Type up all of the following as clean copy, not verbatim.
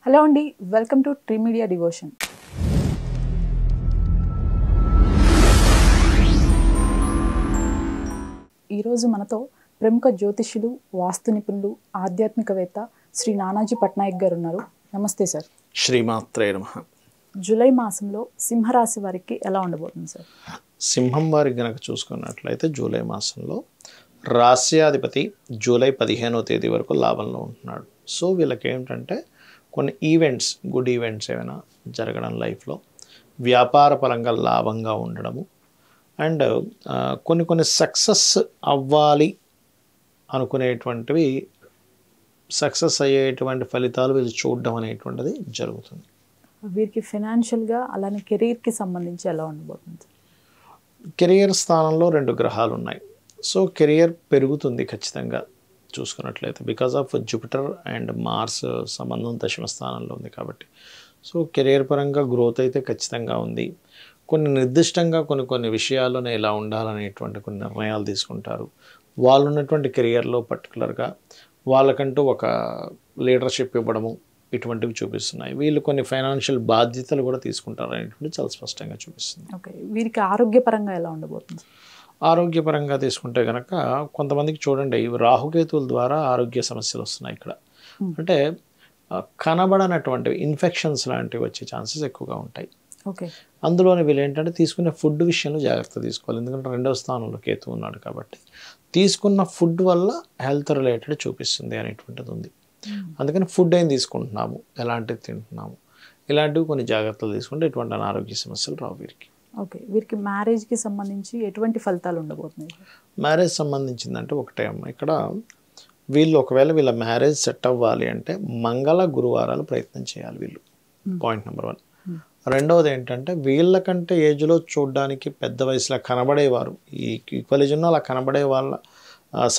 Hello అండి, welcome to tree media devotion. ఈరోజు మనతో ప్రముఖ జ్యోతిష్యులు, వాస్తు నిపుణులు, ఆధ్యాత్మికవేత్త శ్రీ నానాజీ పట్నాయక్ గారు ఉన్నారు. నమస్తే సార్. శ్రీమాత్రే నమః. జూలై మాసంలో సింహరాశి వారికి ఎలా ఉండబోతుంది సార్? సింహం వారికి గనక చూసుకున్నట్లయితే జూలై మాసంలో రాశ్యాధిపతి జూలై 15వ తేదీ వరకు లాభంలో ఉంటున్నాడు. సో వీళ్ళకి ఏమిటంటే కొన్ని ఈవెంట్స్, గుడ్ ఈవెంట్స్ ఏమైనా జరగడం లైఫ్లో, వ్యాపార పరంగా లాభంగా ఉండడము, అండ్ కొన్ని సక్సెస్ అవ్వాలి అనుకునేటువంటివి సక్సెస్ అయ్యేటువంటి ఫలితాలు వీళ్ళు చూడడం అనేటువంటిది జరుగుతుంది. వీరికి ఫైనాన్షియల్గా అలానే కెరీర్కి సంబంధించి ఎలా ఉండబోతుంది? కెరియర్ స్థానంలో 2 గ్రహాలు ఉన్నాయి. సో కెరియర్ పెరుగుతుంది ఖచ్చితంగా చూసుకున్నట్లయితే, because of Jupiter and Mars సంబంధం దశమ స్థానంలో ఉంది కాబట్టి. సో కెరియర్ పరంగా గ్రోత్ అయితే ఖచ్చితంగా ఉంది. కొన్ని నిర్దిష్టంగా కొన్ని విషయాల్లోనే ఇలా ఉండాలనేటువంటి కొన్ని నిర్ణయాలు తీసుకుంటారు. వాళ్ళు ఉన్నటువంటి కెరియర్లో పర్టికులర్గా వాళ్ళకంటూ ఒక లీడర్షిప్ ఇవ్వడము ఇటువంటివి చూపిస్తున్నాయి. వీళ్ళు కొన్ని ఫైనాన్షియల్ బాధ్యతలు కూడా తీసుకుంటారు అనేటువంటి చాలా స్పష్టంగా చూపిస్తుంది. ఓకే, వీరికి ఆరోగ్యపరంగా ఎలా ఉండబోతుంది? ఆరోగ్యపరంగా తీసుకుంటే కనుక కొంతమందికి చూడండి, రాహుకేతువుల ద్వారా ఆరోగ్య సమస్యలు వస్తున్నాయి ఇక్కడ. అంటే కనబడనటువంటివి ఇన్ఫెక్షన్స్ లాంటివి వచ్చే ఛాన్సెస్ ఎక్కువగా ఉంటాయి. ఓకే, అందులోని వీళ్ళు ఏంటంటే తీసుకునే ఫుడ్ విషయంలో జాగ్రత్త తీసుకోవాలి. ఎందుకంటే 2వ స్థానంలో కేతు ఉన్నాడు కాబట్టి తీసుకున్న ఫుడ్ వల్ల హెల్త్ రిలేటెడ్ చూపిస్తుంది అనేటువంటిది ఉంది. అందుకని ఫుడ్ ఏం తీసుకుంటున్నాము, ఎలాంటివి తింటున్నాము, ఇలాంటివి కొన్ని జాగ్రత్తలు తీసుకుంటే ఎటువంటి అనారోగ్య సమస్యలు రావు వీరికి. ఓకే, వీరికి మ్యారేజ్కి సంబంధించి ఎటువంటి ఫలితాలు ఉండబోతున్నాయి? మ్యారేజ్ సంబంధించిందంటే ఒకటే అమ్మ, ఇక్కడ వీళ్ళు ఒకవేళ వీళ్ళ మ్యారేజ్ సెట్ అవ్వాలి అంటే మంగళ గురువారాలు ప్రయత్నం చేయాలి వీళ్ళు. Point number 1. రెండవది ఏంటంటే వీళ్ళకంటే ఏజ్లో చూడడానికి పెద్ద వయసులో కనబడేవారు, ఈ ఈక్వలిజన్లో అలా కనబడే వాళ్ళ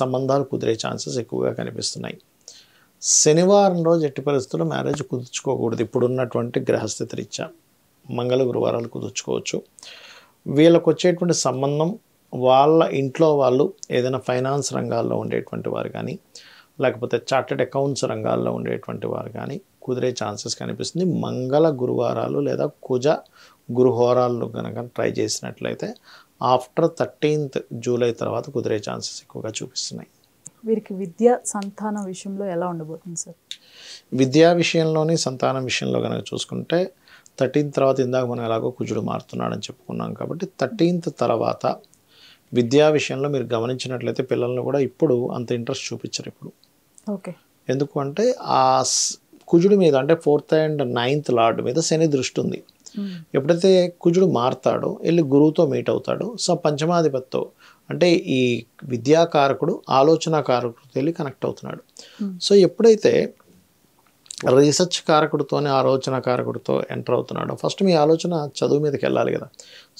సంబంధాలు కుదిరే ఛాన్సెస్ ఎక్కువగా కనిపిస్తున్నాయి. శనివారం రోజు ఎట్టి పరిస్థితుల్లో మ్యారేజ్ కుదుర్చుకోకూడదు. ఇప్పుడున్నటువంటి గ్రహస్థితి రీత్యా మంగళ గురువారాలు కుదుర్చుకోవచ్చు. వీళ్ళకు వచ్చేటువంటి సంబంధం వాళ్ళ ఇంట్లో వాళ్ళు ఏదైనా ఫైనాన్స్ రంగాల్లో ఉండేటువంటి వారు కానీ, లేకపోతే చార్టెడ్ అకౌంట్స్ రంగాల్లో ఉండేటువంటి వారు కానీ కుదిరే ఛాన్సెస్ కనిపిస్తుంది. మంగళ గురువారాలు లేదా కుజ గురుహోరాలు కనుక ట్రై చేసినట్లయితే ఆఫ్టర్ 13th జూలై తర్వాత కుదిరే ఛాన్సెస్ ఎక్కువగా చూపిస్తున్నాయి. వీరికి విద్య, సంతానం విషయంలో ఎలా ఉండబోతుంది సార్? విద్యా విషయంలోని సంతానం విషయంలో కనుక చూసుకుంటే 13th తర్వాత ఇందాక మనం ఎలాగో కుజుడు మారుతున్నాడని చెప్పుకున్నాం కాబట్టి 13th తర్వాత విద్యా విషయంలో మీరు గమనించినట్లయితే పిల్లలను కూడా ఇప్పుడు అంత ఇంట్రెస్ట్ చూపించరు ఇప్పుడు. ఓకే, ఎందుకు అంటే ఆ కుజుడి మీద అంటే 4th and 9th లార్డ్ మీద శని దృష్టి ఉంది. ఎప్పుడైతే కుజుడు మారుతాడో వెళ్ళి గురువుతో మీట్ అవుతాడో, సో పంచమాధిపతితో అంటే ఈ విద్యాకారకుడు ఆలోచనాకారకుడితో వెళ్ళి కనెక్ట్ అవుతున్నాడు. సో ఎప్పుడైతే రీసెర్చ్ కారకుడితోనే ఆలోచన కారకుడితో ఎంటర్ అవుతున్నాడు, ఫస్ట్ మీ ఆలోచన చదువు మీదకి వెళ్ళాలి కదా.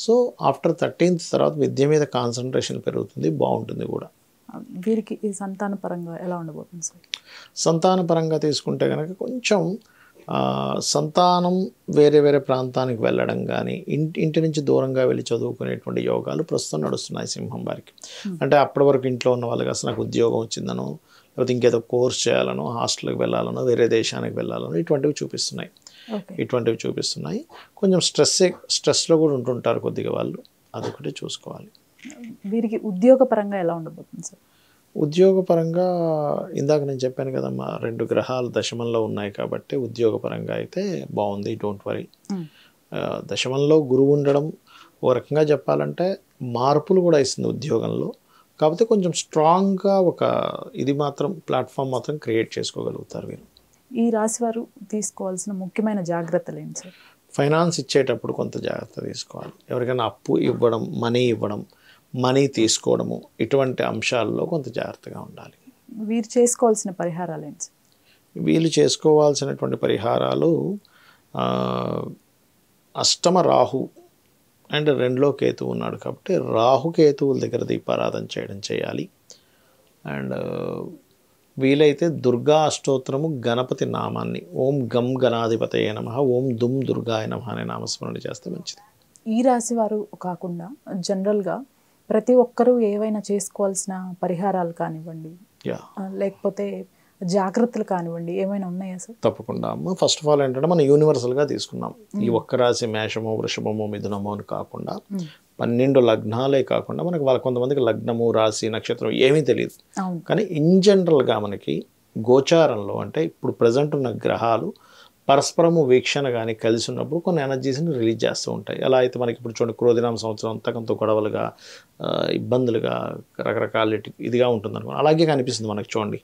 సో ఆఫ్టర్ 13th తర్వాత విద్య మీద కాన్సన్ట్రేషన్ పెరుగుతుంది, బాగుంటుంది కూడా. వీరికి ఈ సంతాన పరంగా ఎలా ఉండబోతుంది సార్? సంతాన పరంగా తీసుకుంటే కనుక కొంచెం సంతానం వేరే ప్రాంతానికి వెళ్ళడం కానీ, ఇంటి నుంచి దూరంగా వెళ్ళి చదువుకునేటువంటి యోగాలు ప్రస్తుతం నడుస్తున్నాయి సింహం వారికి. అంటే అప్పటి వరకు ఇంట్లో ఉన్న వాళ్ళకి అసలు నాకు ఉద్యోగం వచ్చిందనో, లేకపోతే ఇంకేదో కోర్స్ చేయాలనో, హాస్టల్కి వెళ్ళాలనో, వేరే దేశానికి వెళ్ళాలనో ఇటువంటివి చూపిస్తున్నాయి. కొంచెం స్ట్రెస్లో కూడా ఉంటుంటారు కొద్దిగా వాళ్ళు, అదొకటి చూసుకోవాలి. వీరికి ఉద్యోగపరంగా ఎలా ఉండబోతుంది సార్? ఉద్యోగపరంగా ఇందాక నేను చెప్పాను కదమ్మా, 2 గ్రహాలు దశమంలో ఉన్నాయి కాబట్టి ఉద్యోగపరంగా అయితే బాగుంది, డోంట్ వరీ. దశమంలో గురువు ఉండడం ఓ రకంగా చెప్పాలంటే మార్పులు కూడా ఇస్తుంది ఉద్యోగంలో. కాకపోతే కొంచెం స్ట్రాంగ్గా ఒక ఇది మాత్రం ప్లాట్ఫామ్ మాత్రం క్రియేట్ చేసుకోగలుగుతారు వీరు. ఈ రాశి వారు తీసుకోవాల్సిన ముఖ్యమైన జాగ్రత్తలు ఏంటి సార్? ఫైనాన్స్ ఇచ్చేటప్పుడు కొంత జాగ్రత్త తీసుకోవాలి. ఎవరికైనా అప్పు ఇవ్వడం, మనీ తీసుకోవడము, ఇటువంటి అంశాల్లో కొంత జాగ్రత్తగా ఉండాలి. వీరు చేసుకోవాల్సిన పరిహారాలు ఏంటి? వీళ్ళు చేసుకోవాల్సినటువంటి పరిహారాలు అష్టమ రాహు అండ్ 2లో కేతు ఉన్నాడు కాబట్టి రాహుకేతువుల దగ్గర దీపారాధన చేయాలి. అండ్ వీలైతే దుర్గా అష్టోత్తరము, గణపతి నామాన్ని ఓం గం గణాధిపతయే నమః, ఓం దుమ్ దుర్గాయ నమః అనే నామస్మరణ చేస్తే మంచిది. ఈ రాశి వారు కాకుండా జనరల్గా ప్రతి ఒక్కరూ ఏవైనా చేసుకోవాల్సిన పరిహారాలు కానివ్వండి, లేకపోతే జాగ్రత్తలు కానివ్వండి ఏమైనా ఉన్నాయా సార్? తప్పకుండా అమ్మ. ఫస్ట్ ఆఫ్ ఆల్ ఏంటంటే మనం యూనివర్సల్గా తీసుకున్నాం. ఈ ఒక్క రాశి మేషము, వృషభము, మిథునము అని కాకుండా 12 లగ్నాలే కాకుండా మనకి వాళ్ళ కొంతమందికి లగ్నము, రాశి, నక్షత్రం ఏమీ తెలియదు. కానీ ఇన్ జనరల్గా మనకి గోచారంలో అంటే ఇప్పుడు ప్రజెంట్ ఉన్న గ్రహాలు పరస్పరము వీక్షణ కానీ కలిసి ఉన్నప్పుడు కొన్ని ఎనర్జీస్ని రిలీజ్ చేస్తూ ఉంటాయి. ఎలా అయితే మనకి ఇప్పుడు చూడండి క్రోధినామ సంవత్సరం అంతకంతో గొడవలుగా, ఇబ్బందులుగా, రకరకాల ఇదిగా ఉంటుంది అనుకో, అలాగే కనిపిస్తుంది మనకి. చూడండి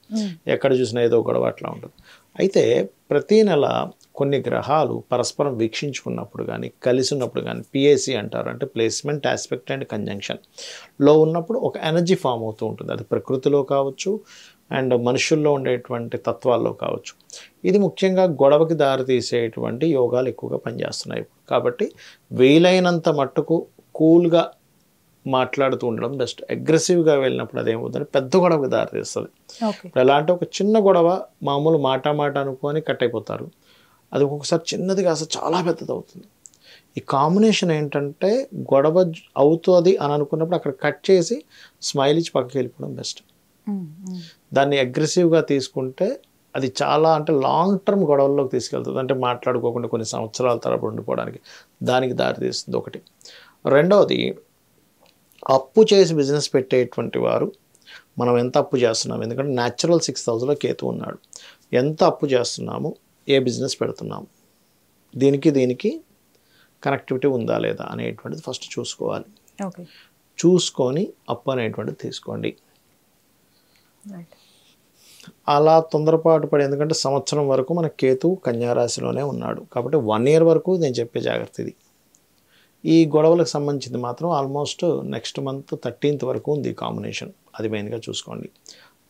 ఎక్కడ చూసినా ఏదో గొడవ అట్లా ఉంటుంది. అయితే ప్రతీ నెల కొన్ని గ్రహాలు పరస్పరం వీక్షించుకున్నప్పుడు కానీ కలిసి ఉన్నప్పుడు కానీ పిఏసి అంటారు, అంటే ప్లేస్మెంట్, ఆస్పెక్ట్ అండ్ కంజంక్షన్లో ఉన్నప్పుడు ఒక ఎనర్జీ ఫామ్ అవుతూ ఉంటుంది. అది ప్రకృతిలో కావచ్చు అండ్ మనుషుల్లో ఉండేటువంటి తత్వాల్లో కావచ్చు. ఇది ముఖ్యంగా గొడవకి దారితీసేటువంటి యోగాలు ఎక్కువగా పనిచేస్తున్నాయి. కాబట్టి వీలైనంత మట్టుకు కూల్గా మాట్లాడుతూ ఉండడం బెస్ట్. అగ్రెసివ్గా వెళ్ళినప్పుడు అదేమవుతుందంటే పెద్ద గొడవకి దారితీస్తుంది. ఎలా అంటే ఒక చిన్న గొడవ మామూలు మాట అనుకొని కట్ అయిపోతారు, అది ఒక్కొక్కసారి చిన్నది కాస్త చాలా పెద్దది అవుతుంది. ఈ కాంబినేషన్ ఏంటంటే గొడవ అవుతుంది అని అనుకున్నప్పుడు అక్కడ కట్ చేసి స్మైల్ ఇచ్చి పక్కకి వెళ్ళిపోవడం బెస్ట్. దాన్ని అగ్రెసివ్గా తీసుకుంటే అది చాలా అంటే లాంగ్ టర్మ్ గొడవల్లోకి తీసుకెళ్తుంది. అంటే మాట్లాడుకోకుండా కొన్ని సంవత్సరాల తరబడి ఉండిపోవడానికి దానికి దారితీస్తుంది ఒకటి. రెండవది, అప్పు చేసి బిజినెస్ పెట్టేటువంటి వారు మనం ఎంత అప్పు చేస్తున్నాం, ఎందుకంటే న్యాచురల్ 6th హౌస్లో కేతు ఉన్నాడు, ఎంత అప్పు చేస్తున్నాము, ఏ బిజినెస్ పెడుతున్నాము, దీనికి కనెక్టివిటీ ఉందా లేదా అనేటువంటిది ఫస్ట్ చూసుకోవాలి. చూసుకొని అప్పు అనేటువంటిది తీసుకోండి. అలా తొందరపాటు పడి, ఎందుకంటే సంవత్సరం వరకు మన కేతు కన్యారాశిలోనే ఉన్నాడు కాబట్టి 1 year వరకు నేను చెప్పే జాగ్రత్త ఇది. ఈ గొడవలకు సంబంధించింది మాత్రం ఆల్మోస్ట్ నెక్స్ట్ మంత్ 13th వరకు ఉంది కాంబినేషన్, అది మెయిన్గా చూసుకోండి.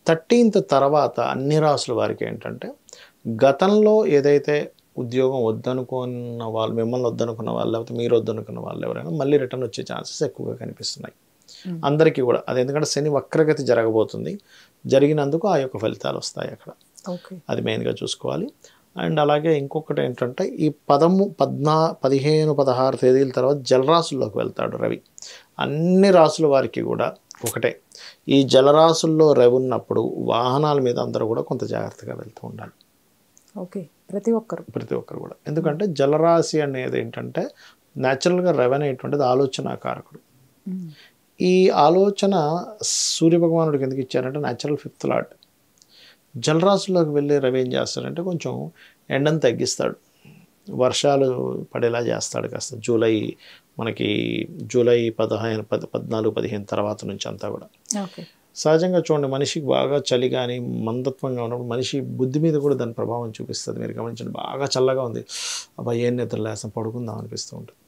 13th తర్వాత అన్ని రాసుల వారికి ఏంటంటే గతంలో ఏదైతే ఉద్యోగం వద్దనుకున్న వాళ్ళు, మిమ్మల్ని వద్దనుకున్న వాళ్ళు, లేకపోతే మీరు వద్దనుకున్న వాళ్ళు ఎవరైనా మళ్ళీ రిటర్న్ వచ్చే ఛాన్సెస్ ఎక్కువగా కనిపిస్తున్నాయి అందరికీ కూడా. అది ఎందుకంటే శని వక్రగతి జరగబోతుంది, జరిగినందుకు ఆ యొక్క ఫలితాలు వస్తాయి అక్కడ, అది మెయిన్గా చూసుకోవాలి. అండ్ అలాగే ఇంకొకటి ఏంటంటే ఈ 15, 16 తేదీల తర్వాత జలరాశుల్లోకి వెళ్తాడు రవి. అన్ని రాసుల వారికి కూడా ఒకటే, ఈ జలరాశుల్లో రవి ఉన్నప్పుడు వాహనాల మీద అందరూ కూడా కొంత జాగ్రత్తగా వెళ్తూ ఉండాలి. ప్రతి ఒక్కరు కూడా. ఎందుకంటే జలరాశి అనేది ఏంటంటే న్యాచురల్గా రవి అనేటువంటిది ఆలోచనాకారకుడు. ఈ ఆలోచన సూర్యభగవానుడికి ఎందుకు ఇచ్చారంటే న్యాచురల్ 5th లార్డ్. జలరాశుల్లోకి వెళ్ళే రవి ఏం చేస్తాడంటే కొంచెం ఎండను తగ్గిస్తాడు, వర్షాలు పడేలా చేస్తాడు కాస్త. మనకి జూలై 14, 15 తర్వాత నుంచి అంతా కూడా. సహజంగా చూడండి మనిషికి బాగా చలి కానీ మందత్వంగా ఉన్నప్పుడు మనిషి బుద్ధి మీద కూడా దాని ప్రభావం చూపిస్తుంది. మీరు గమనించండి, బాగా చల్లగా ఉంది, అబ్బాయి ఏం నిద్ర లేసం పడుకుందాం అనిపిస్తూ ఉంటుంది.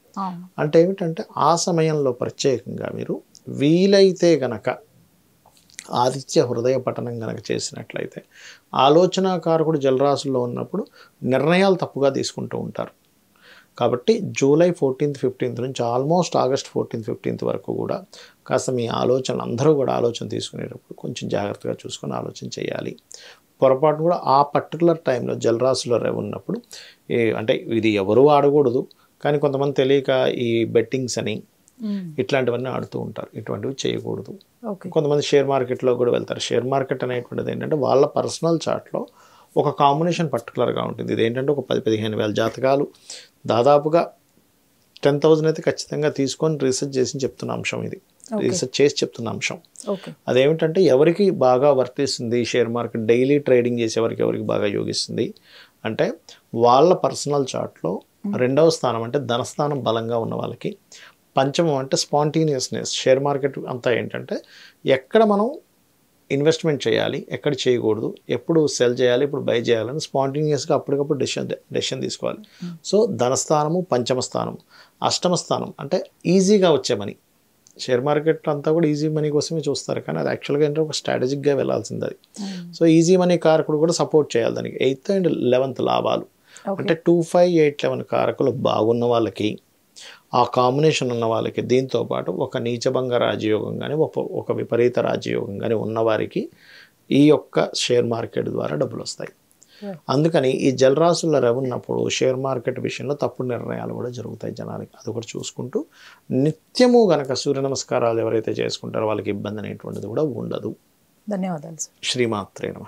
అంటే ఏమిటంటే ఆ సమయంలో ప్రత్యేకంగా మీరు వీలైతే గనక ఆదిత్య హృదయ పఠనం కనుక చేసినట్లయితే, ఆలోచనాకారకుడు జలరాశుల్లో ఉన్నప్పుడు నిర్ణయాలు తప్పుగా తీసుకుంటూ ఉంటారు. కాబట్టి జూలై 14th, 15th నుంచి ఆల్మోస్ట్ ఆగస్ట్ 14th, 15th వరకు కూడా కాస్త మీ ఆలోచనలు అందరూ కూడా ఆలోచన తీసుకునేటప్పుడు కొంచెం జాగ్రత్తగా చూసుకొని ఆలోచన చేయాలి. పొరపాటు కూడా ఆ పర్టికులర్ టైంలో జలరాశిలో రవి ఉన్నప్పుడు అంటే ఇది ఎవరూ ఆడకూడదు, కానీ కొంతమంది తెలియక ఈ బెట్టింగ్స్ అని ఇట్లాంటివన్నీ ఆడుతూ ఉంటారు, ఇటువంటివి చేయకూడదు. కొంతమంది షేర్ మార్కెట్లో కూడా వెళ్తారు. షేర్ మార్కెట్ అనేటువంటిది ఏంటంటే వాళ్ళ పర్సనల్ చార్ట్లో ఒక కాంబినేషన్ పర్టికులర్గా ఉంటుంది. ఇది ఏంటంటే ఒక 10-15 వేల జాతకాలు దాదాపుగా 10,000 అయితే ఖచ్చితంగా తీసుకొని రీసెర్చ్ చేసి చెప్తున్న అంశం ఇది, రీసెర్చ్ చేసి చెప్తున్న అంశం. అదేమిటంటే ఎవరికి బాగా వర్తిస్తుంది షేర్ మార్కెట్, డైలీ ట్రేడింగ్ చేసేవారికి ఎవరికి బాగా యోగిస్తుంది అంటే వాళ్ళ పర్సనల్ చార్ట్లో 2వ స్థానం అంటే ధనస్థానం బలంగా ఉన్న వాళ్ళకి, పంచమం అంటే స్పాంటేనియస్నెస్. షేర్ మార్కెట్ అంతా ఏంటంటే ఎక్కడ మనం ఇన్వెస్ట్మెంట్ చేయాలి, ఎక్కడ చేయకూడదు, ఎప్పుడు సెల్ చేయాలి, ఇప్పుడు బై చేయాలని స్పాంటేనియస్గా అప్పటికప్పుడు డెసిషన్ తీసుకోవాలి. సో ధనస్థానము, పంచమ స్థానం, అష్టమ స్థానం అంటే ఈజీగా వచ్చే మనీ. షేర్ మార్కెట్ అంతా కూడా ఈజీ మనీ కోసమే చూస్తారు, కానీ అది యాక్చువల్గా ఏంటంటే ఒక స్ట్రాటజిక్గా వెళ్ళాల్సింది అది. సో ఈజీ మనీ కారకుడు కూడా సపోర్ట్ చేయాలి దానికి. 8th and 11th లాభాలు అంటే 2, 5, 8, 11 కారకులు బాగున్న వాళ్ళకి, ఆ కాంబినేషన్ ఉన్న వాళ్ళకి, దీంతో పాటు ఒక నీచభంగ రాజయోగం కానీ ఒక విపరీత రాజయోగం కానీ ఉన్నవారికి ఈ యొక్క షేర్ మార్కెట్ ద్వారా డబ్బులు వస్తాయి. అందుకని ఈ జలరాశుల్లో రవి ఉన్నప్పుడు షేర్ మార్కెట్ విషయంలో తప్పుడు నిర్ణయాలు కూడా జరుగుతాయి జనాలకి. అది కూడా చూసుకుంటూ నిత్యము గనక సూర్య నమస్కారాలు ఎవరైతే చేసుకుంటారో వాళ్ళకి ఇబ్బంది అనేటువంటిది కూడా ఉండదు. ధన్యవాదాలు. శ్రీమాత్రే నమః.